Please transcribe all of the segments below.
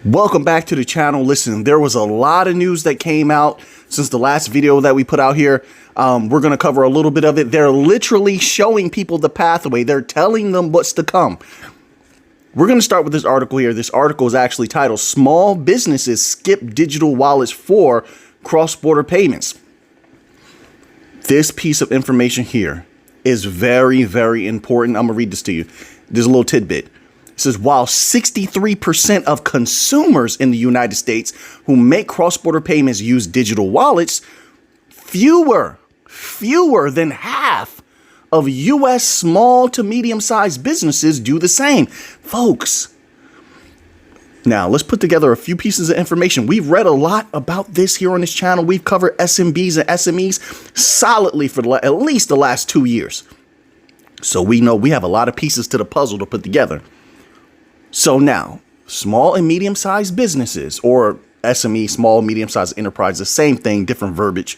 Welcome back to the channel. Listen, there was a lot of news that came out since the last video that we put out here. We're going to cover a little bit of it. They're literally showing people the pathway. They're telling them what's to come. We're going to start with this article here. This article is actually titled "Small Businesses Skip Digital Wallets for Cross-Border Payments." This piece of information here is very, very important. I'm going to read this to you. There's a little tidbit. It says, while 63% of consumers in the United States who make cross-border payments use digital wallets, fewer than half of U.S. small to medium-sized businesses do the same. Folks, now let's put together a few pieces of information. We've read a lot about this here on this channel. We've covered SMBs and SMEs solidly for at least the last 2 years. So we know we have a lot of pieces to the puzzle to put together. So now, small and medium-sized businesses, or SME, small, medium-sized enterprise, the same thing, different verbiage,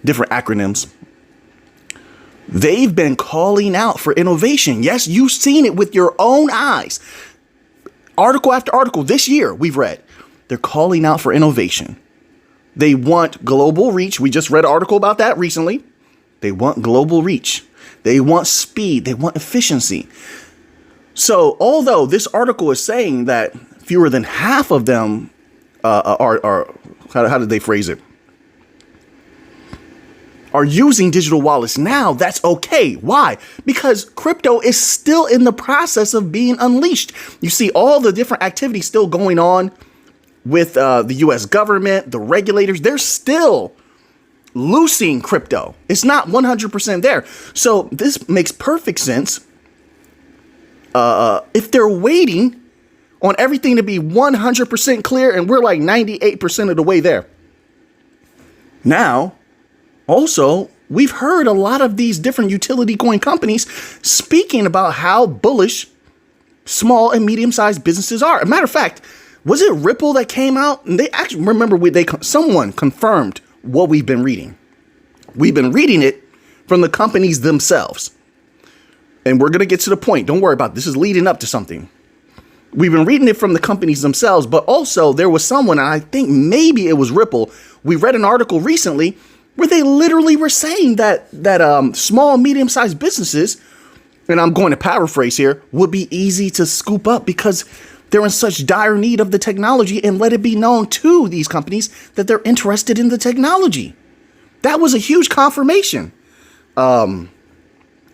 different acronyms. They've been calling out for innovation. Yes, you've seen it with your own eyes. Article after article this year we've read. They're calling out for innovation. They want global reach. We just read an article about that recently. They want global reach. They want speed. They want efficiency. So although this article is saying that fewer than half of them how did they phrase it? Are using digital wallets now, that's okay. Why? Because crypto is still in the process of being unleashed. You see all the different activities still going on with the U.S. government, the regulators. They're still loosing crypto. It's not 100% there. So this makes perfect sense. If they're waiting on everything to be 100% clear and we're like 98% of the way there. Now, also, we've heard a lot of these different utility coin companies speaking about how bullish small and medium-sized businesses are. As a matter of fact, was it Ripple that came out? And they actually, remember, someone confirmed what we've been reading. We've been reading it from the companies themselves. And we're going to get to the point. Don't worry about it. This is leading up to something. We've been reading it from the companies themselves, but also there was someone, and I think maybe it was Ripple. We read an article recently where they literally were saying that small, medium-sized businesses, and I'm going to paraphrase here, would be easy to scoop up because they're in such dire need of the technology, and let it be known to these companies that they're interested in the technology. That was a huge confirmation.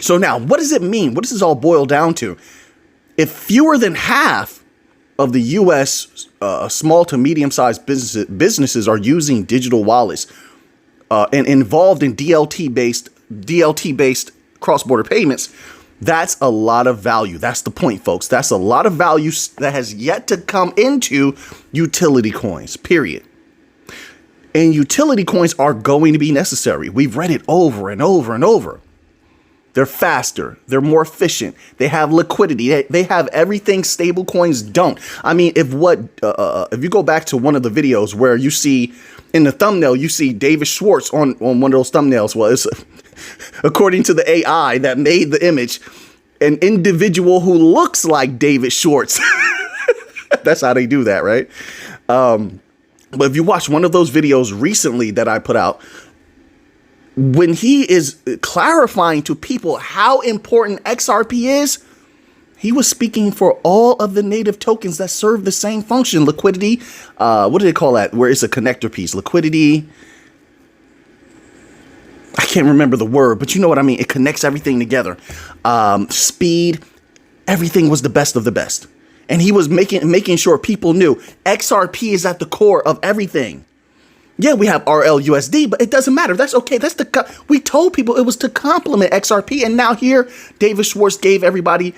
So now, what does it mean? What does this all boil down to? If fewer than half of the U.S. Small to medium-sized businesses are using digital wallets and involved in DLT-based cross-border payments, that's a lot of value. That's the point, folks. That's a lot of value that has yet to come into utility coins, period. And utility coins are going to be necessary. We've read it over and over and over. They're faster. They're more efficient. They have liquidity. They have everything stable coins don't. I mean, if you go back to one of the videos where you see in the thumbnail, you see David Schwartz on one of those thumbnails. Well, it's according to the AI that made the image, an individual who looks like David Schwartz. That's how they do that, right? But if you watch one of those videos recently that I put out, when he is clarifying to people how important XRP is, he was speaking for all of the native tokens that serve the same function. Liquidity, what do they call that? Where it's a connector piece. Liquidity, I can't remember the word, but you know what I mean. It connects everything together. Speed, everything was the best of the best. And he was making sure people knew XRP is at the core of everything. Yeah, we have RLUSD, but it doesn't matter. That's okay. We told people it was to complement XRP. And now here, David Schwartz gave everybody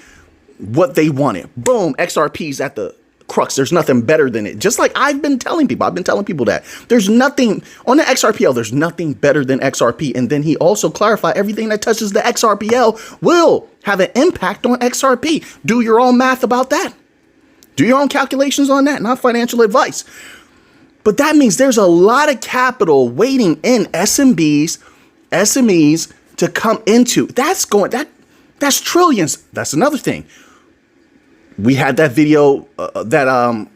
what they wanted. Boom, XRP's at the crux. There's nothing better than it. Just like I've been telling people. I've been telling people that. There's nothing on the XRPL. There's nothing better than XRP. And then he also clarified everything that touches the XRPL will have an impact on XRP. Do your own math about that. Do your own calculations on that. Not financial advice. But that means there's a lot of capital waiting in SMBs, SMEs to come into. That's trillions. That's another thing. We had that video that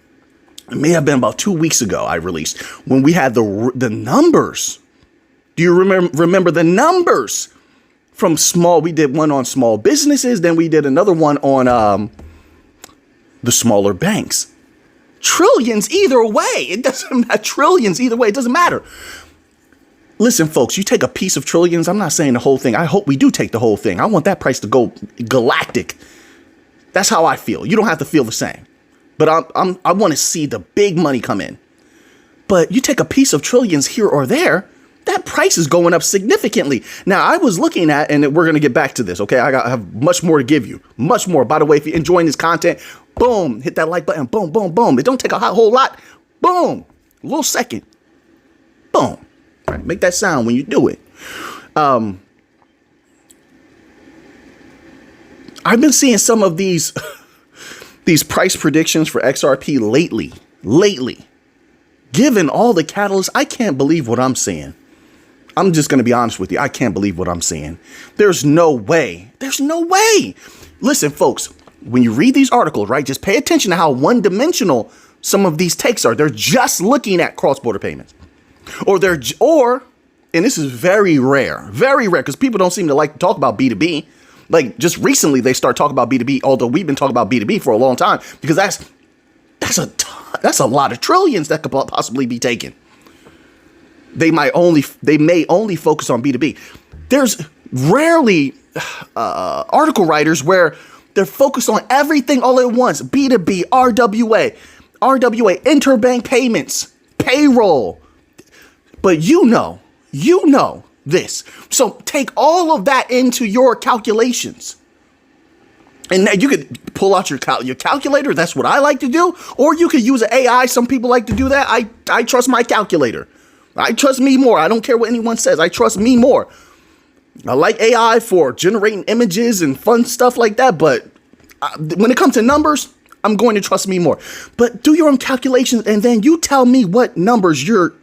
It may have been about 2 weeks ago I released, when we had the numbers. Do you remember the numbers from small? We did one on small businesses. Then we did another one on the smaller banks. Trillions either way. It doesn't matter. Trillions either way. It doesn't matter. Listen, folks, you take a piece of trillions. I'm not saying the whole thing. I hope we do take the whole thing. I want that price to go galactic. That's how I feel. You don't have to feel the same. But I want to see the big money come in. But you take a piece of trillions here or there, that price is going up significantly. Now, I was looking at, and we're going to get back to this, okay? I have much more to give you. Much more. By the way, if you're enjoying this content, boom, hit that like button. Boom, boom, boom. It don't take a whole lot. Boom. A little second. Boom. All right, make that sound when you do it. I've been seeing some of these price predictions for XRP lately. Given all the catalysts, I can't believe what I'm seeing. I'm just going to be honest with you. I can't believe what I'm seeing. There's no way. There's no way. Listen, folks, when you read these articles, right, just pay attention to how one-dimensional some of these takes are. They're just looking at cross-border payments. And this is very rare, because people don't seem to like to talk about B2B. Like, just recently they start talking about B2B, although we've been talking about B2B for a long time, because that's a lot of trillions that could possibly be taken. They may only focus on B2B. There's rarely article writers where they're focused on everything all at once. B2B, RWA, interbank payments, payroll. But you know this. So take all of that into your calculations. And now you could pull out your calculator. That's what I like to do. Or you could use an AI. Some people like to do that. I trust my calculator. I trust me more. I don't care what anyone says. I trust me more. I like AI for generating images and fun stuff like that. But when it comes to numbers, I'm going to trust me more. But do your own calculations, and then you tell me what numbers you're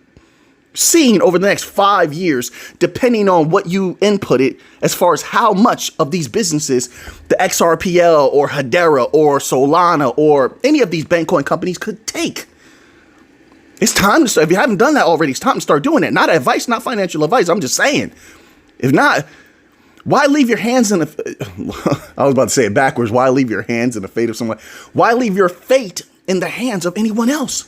seeing over the next 5 years, depending on what you inputted as far as how much of these businesses, the XRPL or Hedera or Solana or any of these Bitcoin companies could take. It's time to start. If you haven't done that already, it's time to start doing it. Not advice, not financial advice. I'm just saying. If not, why leave your hands in the... I was about to say it backwards. Why leave your hands in the fate of someone? Why leave your fate in the hands of anyone else?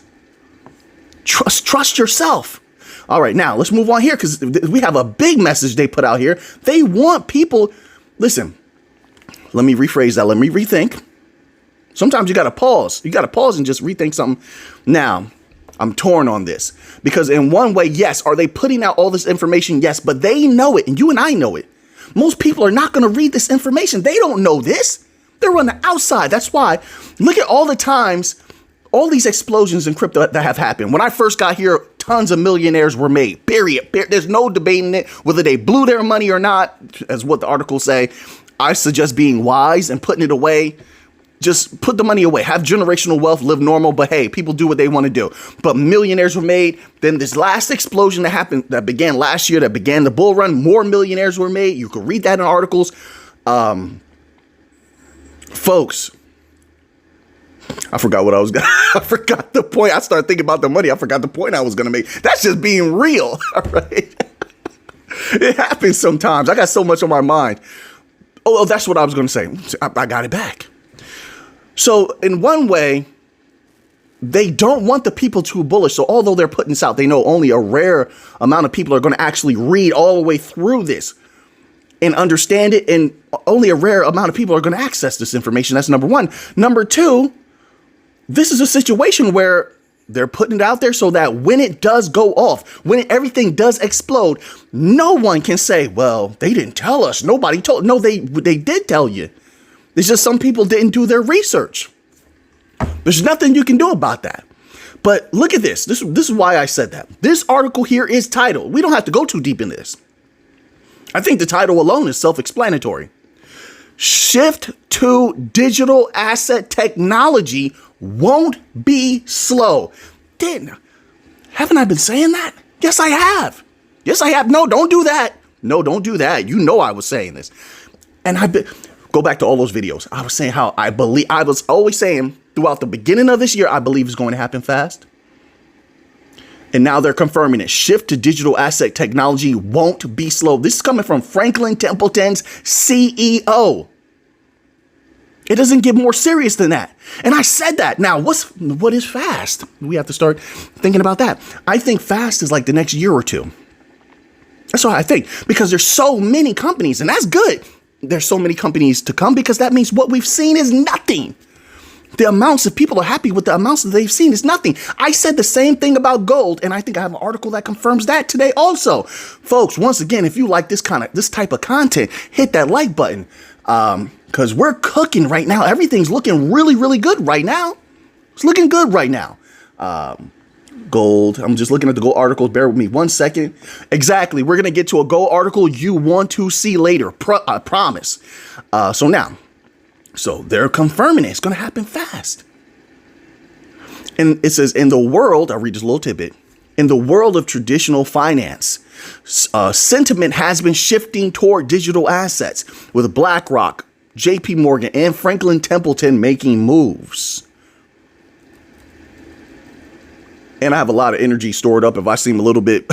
Trust yourself. All right, now let's move on here, because we have a big message they put out here. They want people... Listen, let me rephrase that. Let me rethink. Sometimes you got to pause. You got to pause and just rethink something. Now, I'm torn on this, because in one way, yes, are they putting out all this information? Yes, but they know it, and you and I know it. Most people are not going to read this information. They don't know this. They're on the outside. That's why, look at all the times, all these explosions in crypto that have happened. When I first got here, tons of millionaires were made, period. There's no debating it, whether they blew their money or not, as what the articles say. I suggest being wise and putting it away. Just put the money away, have generational wealth, live normal. But hey, people do what they want to do. But millionaires were made. Then this last explosion that happened, that began last year, that began the bull run, more millionaires were made. You could read that in articles. Folks, I forgot what I was going to, I forgot the point. I started thinking about the money. I forgot the point I was going to make. That's just being real. All right. It happens sometimes. I got so much on my mind. Oh, that's what I was going to say. I got it back. So in one way, they don't want the people too bullish. So although they're putting this out, they know only a rare amount of people are going to actually read all the way through this and understand it. And only a rare amount of people are going to access this information. That's number one. Number two, this is a situation where they're putting it out there so that when it does go off, when everything does explode, no one can say, well, they didn't tell us. Nobody told. No, they did tell you. It's just some people didn't do their research. There's nothing you can do about that. But look at this. This is why I said that. This article here is titled. We don't have to go too deep in this. I think the title alone is self-explanatory. Shift to digital asset technology won't be slow. Haven't I been saying that? Yes, I have. Yes, I have. No, don't do that. No, don't do that. You know I was saying this. And go back to all those videos. I was saying how I was always saying throughout the beginning of this year, I believe is going to happen fast. And now they're confirming it. Shift to digital asset technology won't be slow. This is coming from Franklin Templeton's CEO. It doesn't get more serious than that. And I said that. Now, what is fast? We have to start thinking about that. I think fast is like the next year or two. That's what I think, because there's so many companies, and that's good. There's so many companies to come, because that means what we've seen is nothing. The amounts of people are happy with the amounts that they've seen is nothing. I said the same thing about gold, and I think I have an article that confirms that today also. Folks, once again, if you like this type of content, hit that like button, because we're cooking right now. Everything's looking really, really good right now. It's looking good right now. Gold. I'm just looking at the gold articles. Bear with me 1 second. Exactly. We're going to get to a gold article you want to see later. I promise. So they're confirming it. It's going to happen fast. And it says, in the world, I'll read this little tidbit. In the world of traditional finance, sentiment has been shifting toward digital assets, with BlackRock, JP Morgan, and Franklin Templeton making moves. And I have a lot of energy stored up if I seem a little bit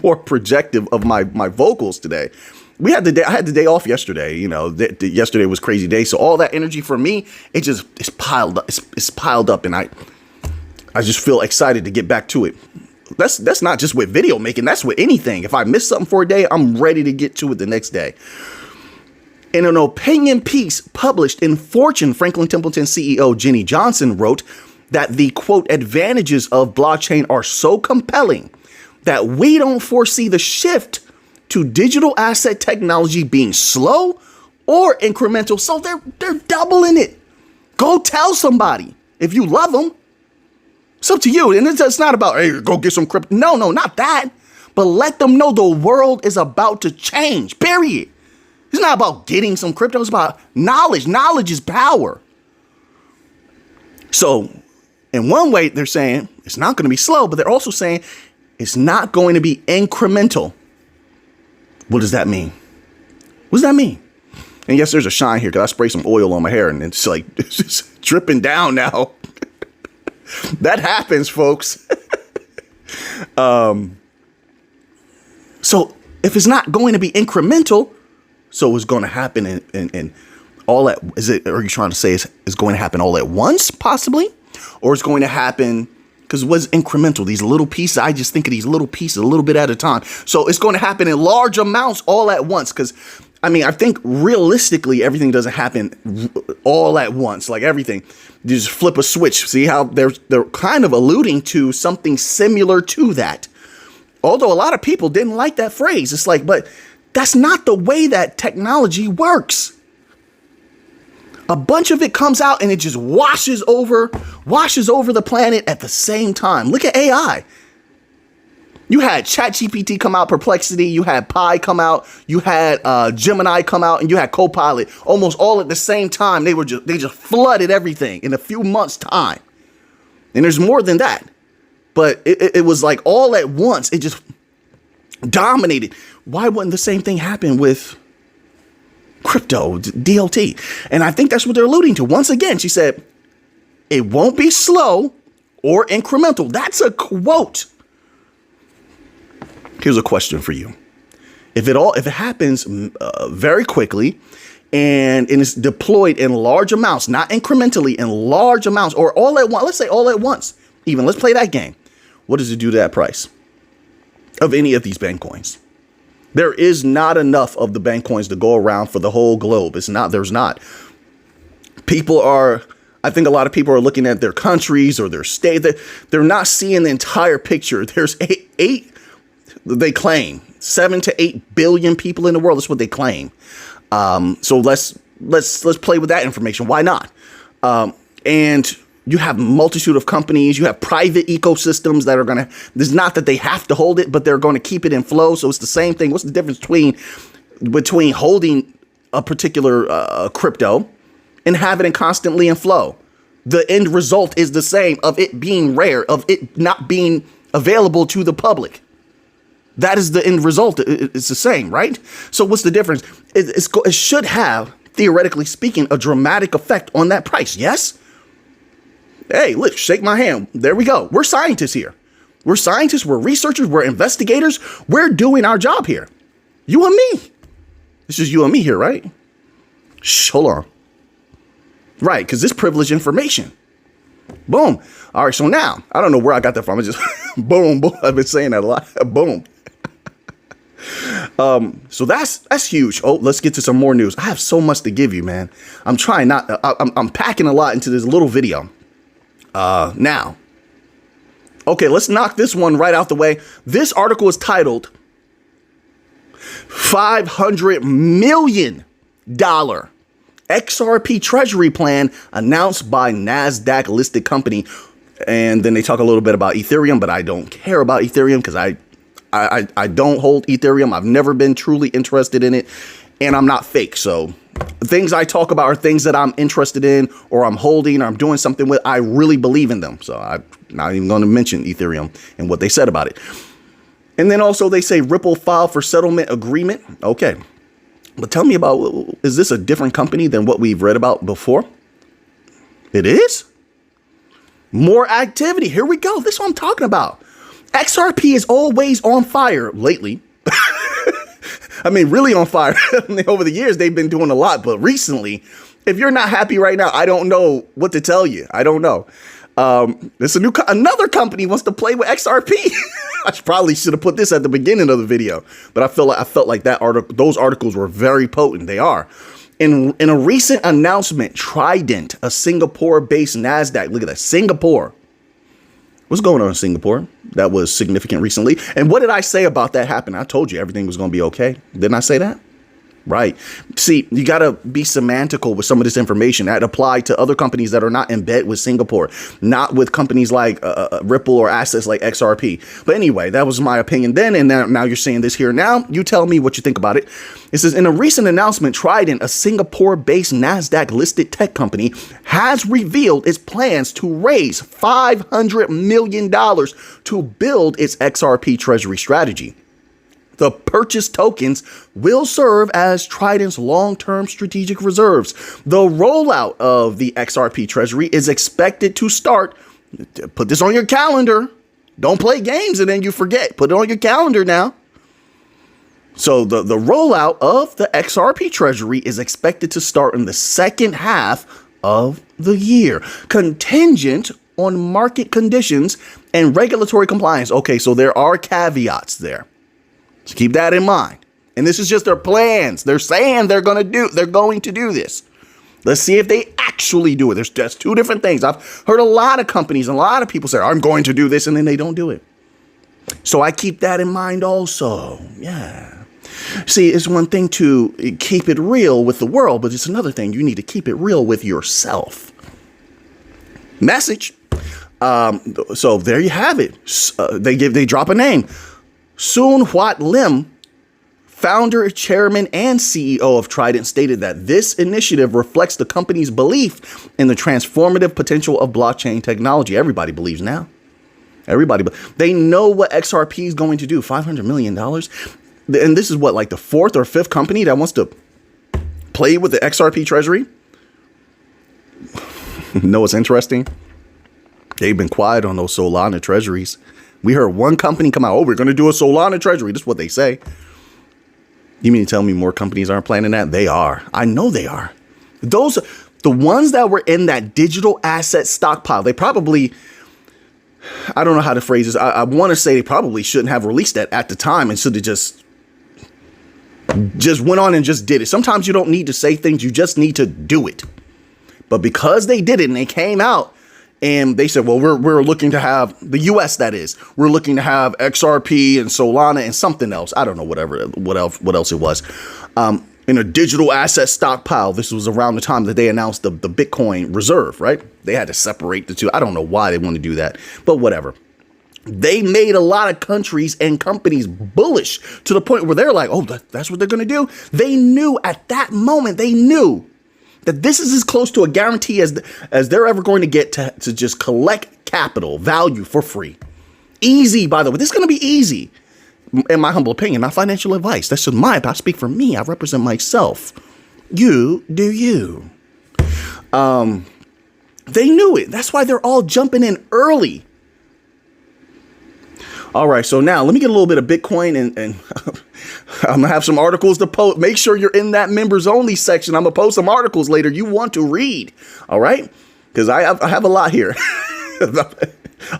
more projective of my vocals today. I had the day off yesterday. You know, yesterday was a crazy day. So all that energy for me, it's piled up. It's piled up, and I just feel excited to get back to it. That's not just with video making. That's with anything. If I miss something for a day, I'm ready to get to it the next day. In an opinion piece published in Fortune, Franklin Templeton CEO Jenny Johnson wrote that the, quote, advantages of blockchain are so compelling that we don't foresee the shift to digital asset technology being slow or incremental. So they're doubling it. Go tell somebody if you love them. It's up to you. And it's not about, hey, go get some crypto. No, not that. But let them know the world is about to change, period. It's not about getting some crypto. It's about knowledge. Knowledge is power. So in one way, they're saying it's not going to be slow, but they're also saying it's not going to be incremental. What does that mean? What does that mean? And yes, there's a shine here because I sprayed some oil on my hair and it's just dripping down now. That happens, folks. So if it's not going to be incremental, so it's going to happen in all at, are you trying to say it's going to happen all at once, possibly? Or it's going to happen, because what's incremental? These little pieces, I just think of these little pieces a little bit at a time. So it's going to happen in large amounts all at once. Because, I mean, I think realistically, everything doesn't happen all at once. Like everything, you just flip a switch. See how they're kind of alluding to something similar to that. Although a lot of people didn't like that phrase. It's like, but that's not the way that technology works. A bunch of it comes out and it just washes over the planet at the same time. Look at AI. You had ChatGPT come out, Perplexity, you had Pi come out, you had Gemini come out, and you had Copilot almost all at the same time. They just flooded everything in a few months' time. And there's more than that. But it was like all at once. It just dominated. Why wouldn't the same thing happen with crypto, DLT? And I think that's what they're alluding to. Once again, she said, it won't be slow or incremental. That's a quote. Here's a question for you. If it happens very quickly and it's deployed in large amounts, not incrementally, in large amounts, or all at once, let's say all at once, even, let's play that game. What does it do to that price of any of these bank coins? There is not enough of the bank coins to go around for the whole globe. There's not. I think a lot of people are looking at their countries or their state. They're not seeing the entire picture. There's they claim 7 to 8 billion people in the world. That's what they claim. So let's play with that information. Why not? And you have a multitude of companies. You have private ecosystems that are going to, it's not that they have to hold it, but they're going to keep it in flow. So it's the same thing. What's the difference between holding a particular crypto and having it constantly in flow? The end result is the same, of it being rare, of it not being available to the public. That is the end result. It's the same, right? So what's the difference? It should have, theoretically speaking, a dramatic effect on that price. Yes? Hey, look, shake my hand. There we go. We're scientists here. We're scientists. We're researchers. We're investigators. We're doing our job here. You and me. This is you and me here, right? Shh, hold on. Right, because this privileged information. Boom. All right, so now, I don't know where I got that from. I just, boom, boom. I've been saying that a lot. Boom. So that's huge. Oh, let's get to some more news. I have so much to give you, man. I'm trying not, I'm packing a lot into this little video. Now, okay, let's knock this one right out the way. This article is titled $500 million XRP Treasury Plan announced by NASDAQ listed company. And then they talk a little bit about Ethereum, but I don't care about Ethereum because I don't hold Ethereum. I've never been truly interested in it, and I'm not fake. So things I talk about are things that I'm interested in, or I'm holding, or I'm doing something with. I really believe in them. So I'm not even going to mention Ethereum and what they said about it. And then also they say Ripple filed for settlement agreement. Okay. But tell me about, is this a different company than what we've read about before? It is? More activity. Here we go. This is what I'm talking about. XRP is always on fire lately. I mean, really on fire. Over the years, they've been doing a lot. But recently, if you're not happy right now, I don't know what to tell you. I don't know. There's another company wants to play with XRP. I probably should have put this at the beginning of the video, but I felt like those articles were very potent. They are. In a recent announcement, Trident, a Singapore-based NASDAQ, look at that, Singapore. What's going on in Singapore? That was significant recently. And what did I say about that happening? I told you everything was going to be okay. Didn't I say that? Right. See, you got to be semantical with some of this information that apply to other companies that are not in bed with Singapore, not with companies like Ripple or assets like XRP. But anyway, that was my opinion then. And now you're saying this here now. You tell me what you think about it. It says, in a recent announcement, Trident, a Singapore-based NASDAQ-listed tech company, has revealed its plans to raise $500 million to build its XRP treasury strategy. The purchased tokens will serve as Trident's long-term strategic reserves. The rollout of the XRP treasury is expected to start. Put this on your calendar. Don't play games and then you forget. Put it on your calendar now. So the rollout of the XRP treasury is expected to start in the second half of the year, contingent on market conditions and regulatory compliance. Okay, so there are caveats there. So keep that in mind. And this is just their plans. They're saying they're going to do this. Let's see if they actually do it. There's just two different things. I've heard a lot of companies, a lot of people say, I'm going to do this, and then they don't do it. So I keep that in mind also. Yeah. See, it's one thing to keep it real with the world, but it's another thing. You need to keep it real with yourself. Message. So there you have it. They drop a name. Soon Huat Lim, founder, chairman, and CEO of Trident, stated that this initiative reflects the company's belief in the transformative potential of blockchain technology. Everybody believes now. They know what XRP is going to do. $500 million. And this is what, like the fourth or fifth company that wants to play with the XRP treasury? Know what's interesting? They've been quiet on those Solana treasuries. We heard one company come out, oh, we're going to do a Solana treasury. This is what they say. You mean to tell me more companies aren't planning that? They are. I know they are. The ones that were in that digital asset stockpile, they probably, I don't know how to phrase this. I want to say they probably shouldn't have released that at the time and should have just went on and just did it. Sometimes you don't need to say things. You just need to do it. But because they did it and they came out, and they said, well, we're looking to have the U.S. that is. We're looking to have XRP and Solana and something else. I don't know what else it was. In a digital asset stockpile. This was around the time that they announced the Bitcoin reserve, right? They had to separate the two. I don't know why they want to do that, but whatever. They made a lot of countries and companies bullish to the point where they're like, oh, that's what they're going to do. They knew at that moment, that this is as close to a guarantee as they're ever going to get to just collect capital value for free. Easy, by the way. This is going to be easy, in my humble opinion, not financial advice. That's just I speak for me. I represent myself. You do you. They knew it. That's why they're all jumping in early. All right, so now let me get a little bit of Bitcoin and I'm gonna have some articles to post. Make sure you're in that members only section. I'm gonna post some articles later you want to read. All right, because I have a lot here.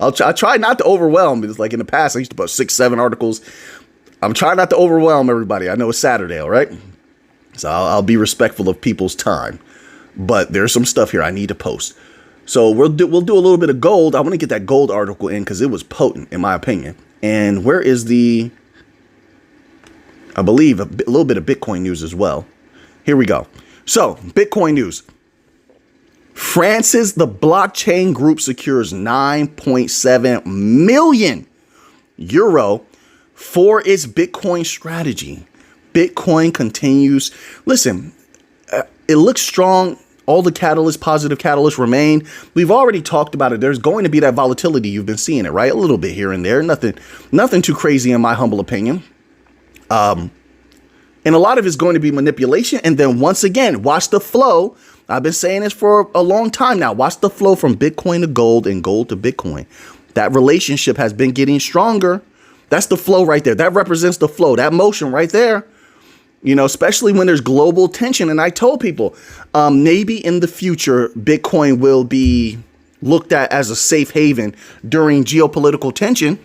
I try not to overwhelm. It's like in the past I used to post 6, 7 articles. I'm trying not to overwhelm everybody. I know it's Saturday, all right, so I'll be respectful of people's time. But there's some stuff here I need to post. So we'll do a little bit of gold. I want to get that gold article in because it was potent, in my opinion. And where is I believe a little bit of Bitcoin news as well. Here we go. So Bitcoin news. France's the blockchain group secures 9.7 million euro for its Bitcoin strategy. Bitcoin continues. Listen, it looks strong. All the positive catalysts remain. We've already talked about it. There's going to be that volatility. You've been seeing it, right? A little bit here and there. Nothing too crazy in my humble opinion. And a lot of it's going to be manipulation. And then once again, watch the flow. I've been saying this for a long time now. Watch the flow from Bitcoin to gold and gold to Bitcoin. That relationship has been getting stronger. That's the flow right there. That represents the flow, that motion right there. You know, especially when there's global tension. And I told people maybe in the future, Bitcoin will be looked at as a safe haven during geopolitical tension.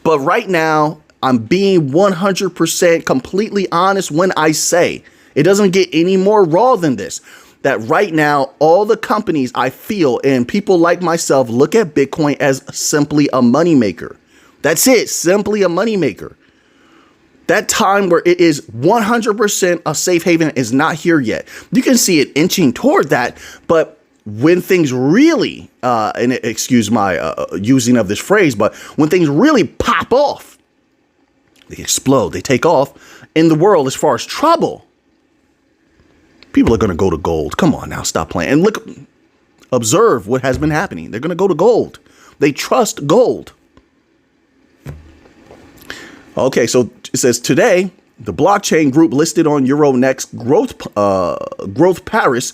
But right now, I'm being 100% completely honest when I say it doesn't get any more raw than this. That right now, all the companies I feel and people like myself look at Bitcoin as simply a moneymaker. That's it. Simply a moneymaker. That time where it is 100% a safe haven is not here yet. You can see it inching toward that. But when things really, and excuse my using of this phrase, but when things really pop off, they explode, they take off in the world as far as trouble, people are going to go to gold. Come on now, stop playing. And look, observe what has been happening. They're going to go to gold. They trust gold. Okay, so it says today, the blockchain group listed on Euronext Growth Paris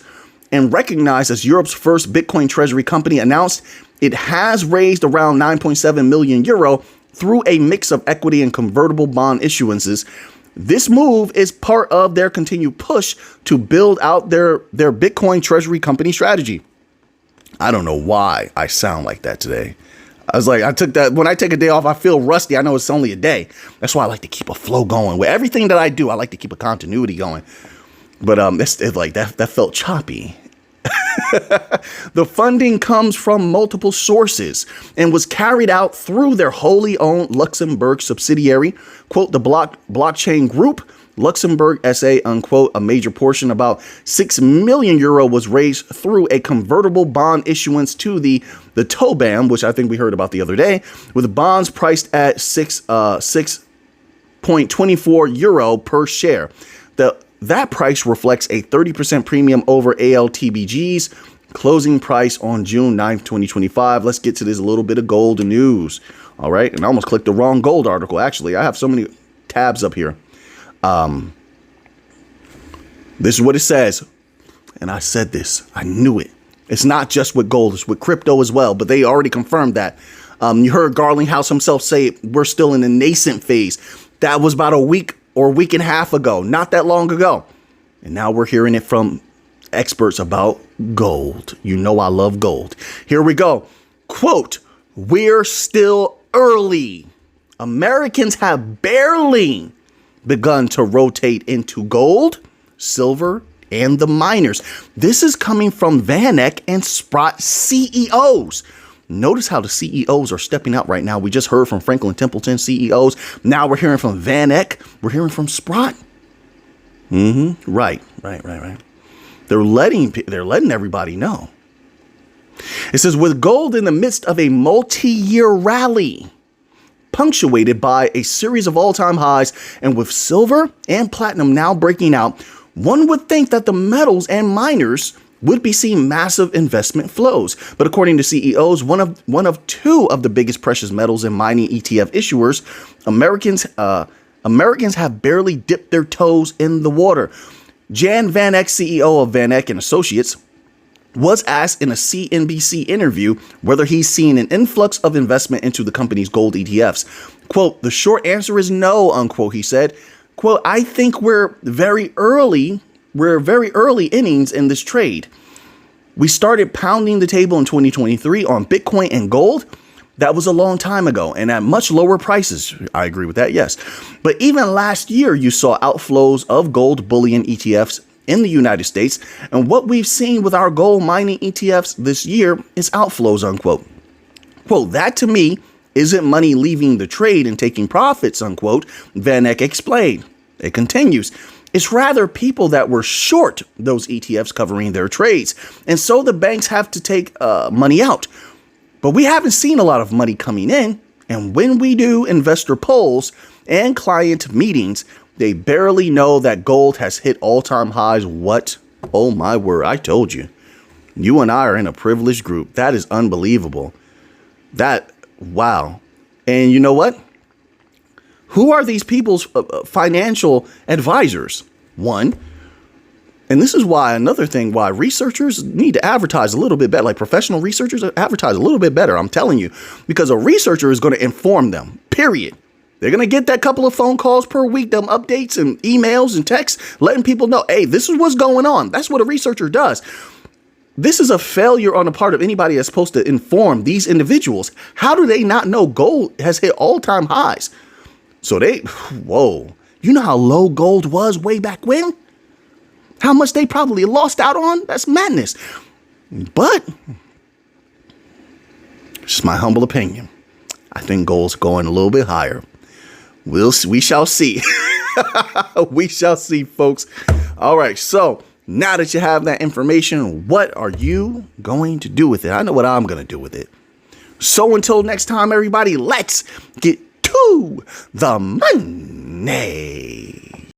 and recognized as Europe's first Bitcoin treasury company announced it has raised around 9.7 million euro through a mix of equity and convertible bond issuances. This move is part of their continued push to build out their Bitcoin treasury company strategy. I don't know why I sound like that today. I was like, when I take a day off, I feel rusty. I know it's only a day. That's why I like to keep a flow going. With everything that I do, I like to keep a continuity going. But it's like that felt choppy. The funding comes from multiple sources and was carried out through their wholly owned Luxembourg subsidiary, quote, the blockchain group, Luxembourg SA, unquote. A major portion, about 6 million euro, was raised through a convertible bond issuance to the TOBAM, which I think we heard about the other day, with bonds priced at 6.24 euro per share. That price reflects a 30% premium over ALTBG's closing price on June 9th, 2025. Let's get to this little bit of gold news. All right. And I almost clicked the wrong gold article. Actually, I have so many tabs up here. This is what it says. And I said this. I knew it. It's not just with gold. It's with crypto as well. But they already confirmed that. You heard Garlinghouse himself say we're still in the nascent phase. That was about a week or a week and a half ago. Not that long ago. And now we're hearing it from experts about gold. You know I love gold. Here we go. Quote, we're still early. Americans have barely begun to rotate into gold, silver, and the miners. This is coming from VanEck and Sprott CEOs. Notice how the CEOs are stepping out right now. We just heard from Franklin Templeton CEOs. Now we're hearing from VanEck. We're hearing from Sprott. Right. They're letting everybody know. It says, with gold in the midst of a multi-year rally, punctuated by a series of all-time highs, and with silver and platinum now breaking out, one would think that the metals and miners would be seeing massive investment flows. But according to CEOs, one of two of the biggest precious metals and mining ETF issuers, Americans have barely dipped their toes in the water. Jan VanEck, CEO of VanEck and Associates, was asked in a CNBC interview whether he's seen an influx of investment into the company's gold ETFs. Quote, the short answer is no, unquote, he said. Quote, I think we're very early innings in this trade. We started pounding the table in 2023 on Bitcoin and gold. That was a long time ago and at much lower prices. I agree with that, yes. But even last year, you saw outflows of gold bullion ETFs in the United States. And what we've seen with our gold mining ETFs this year is outflows, unquote. Quote, that to me isn't money leaving the trade and taking profits, unquote, Van Eck explained. It continues. It's rather people that were short those ETFs covering their trades. And so the banks have to take money out. But we haven't seen a lot of money coming in. And when we do investor polls and client meetings, they barely know that gold has hit all-time highs. What? Oh, my word. I told you. You and I are in a privileged group. That is unbelievable. Wow. And you know what? Who are these people's financial advisors? One, and this is why another thing why researchers need to advertise a little bit better, like professional researchers advertise a little bit better. I'm telling you, because a researcher is going to inform them, period. They're going to get that couple of phone calls per week, them updates and emails and texts, letting people know, hey, this is what's going on. That's what a researcher does. This is a failure on the part of anybody that's supposed to inform these individuals. How do they not know gold has hit all-time highs? So whoa, you know how low gold was way back when? How much they probably lost out on? That's madness. But, just my humble opinion, I think gold's going a little bit higher. We shall see. We shall see, folks. All right, so now that you have that information, what are you going to do with it? I know what I'm going to do with it. So until next time, everybody, let's get to the money.